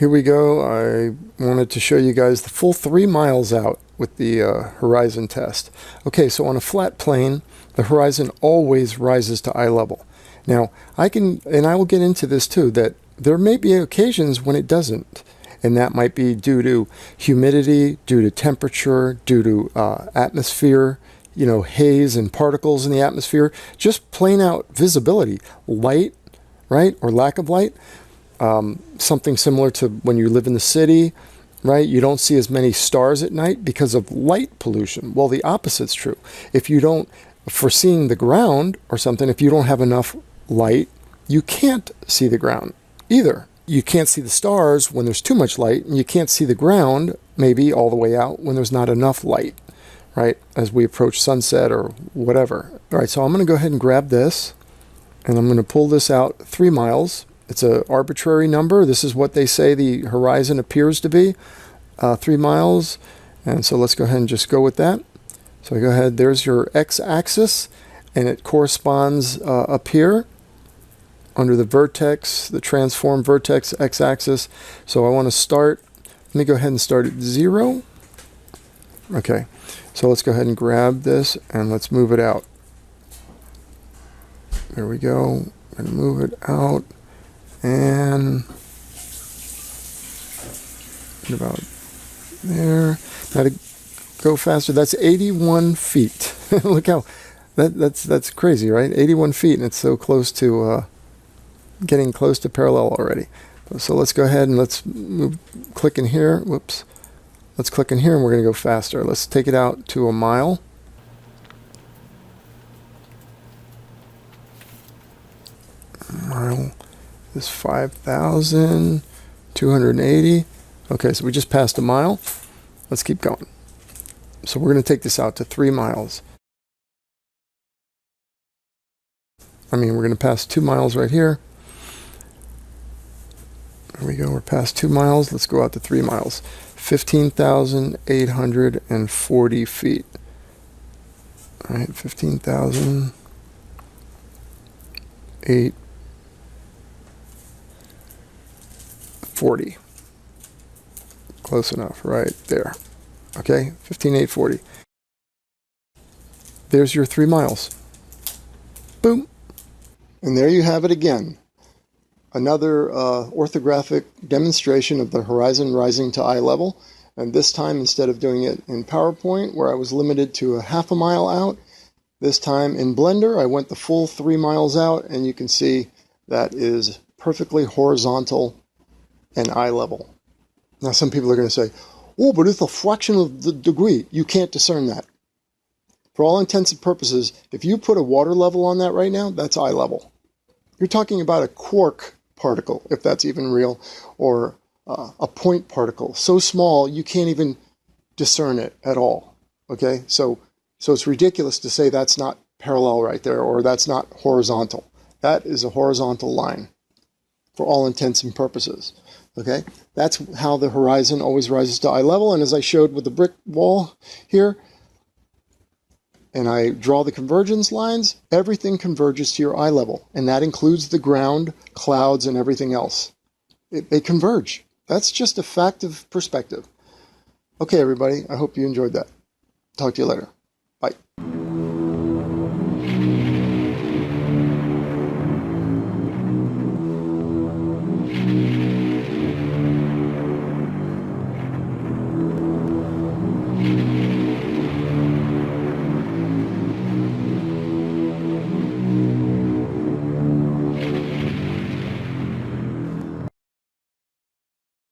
Here we go. I wanted to show you guys the full 3 miles out with the horizon test. Okay, so on a flat plane, the horizon always rises to eye level. Now, I will get into this too, that there may be occasions when it doesn't. And that might be due to humidity, due to temperature, due to atmosphere, haze and particles in the atmosphere, just plain out visibility, light, right, or lack of light. Something similar to when you live in the city, right? You don't see as many stars at night because of light pollution. Well, the opposite's true. If you don't, for seeing the ground or something, if you don't have enough light, you can't see the ground either. You can't see the stars when there's too much light, and you can't see the ground maybe all the way out when there's not enough light, right? As we approach sunset or whatever. All right, so I'm going to go ahead and grab this, and I'm going to pull this out 3 miles. It's an arbitrary number. This is what they say the horizon appears to be, 3 miles. And so let's go ahead and just go with that. So I go ahead, there's your x-axis, and it corresponds up here under the vertex, the transform vertex x-axis. So I want to start, let me go ahead and start at 0. Okay, so let's go ahead and grab this and let's move it out. There we go. I'm going to move it out. And about there. Now to go faster, that's 81 feet. Look how that's crazy, right? 81 feet, and it's so close to getting close to parallel already. So let's go ahead and let's click in here. Whoops. Let's click in here, and we're going to go faster. Let's take it out to a mile. Mile is 5,280. Okay, so we just passed a mile. Let's keep going. So we're going to take this out to 3 miles. We're going to pass 2 miles right here. There we go. We're past 2 miles. Let's go out to 3 miles. 15,840 feet. All right, 15,840. Close enough, right there. Okay, 15,840. There's your 3 miles. Boom. And there you have it again. Another orthographic demonstration of the horizon rising to eye level. And this time, instead of doing it in PowerPoint, where I was limited to a half a mile out, this time in Blender, I went the full 3 miles out, and you can see that is perfectly horizontal and eye level. Now some people are going to say, oh, but it's a fraction of the degree. You can't discern that. For all intents and purposes, if you put a water level on that right now, that's eye level. You're talking about a quark particle, if that's even real, or a point particle, so small you can't even discern it at all. Okay, so it's ridiculous to say that's not parallel right there, or that's not horizontal. That is a horizontal line for all intents and purposes. Okay, that's how the horizon always rises to eye level. And as I showed with the brick wall here, and I draw the convergence lines, everything converges to your eye level. And that includes the ground, clouds, and everything else. They converge. That's just a fact of perspective. Okay, everybody, I hope you enjoyed that. Talk to you later. Bye.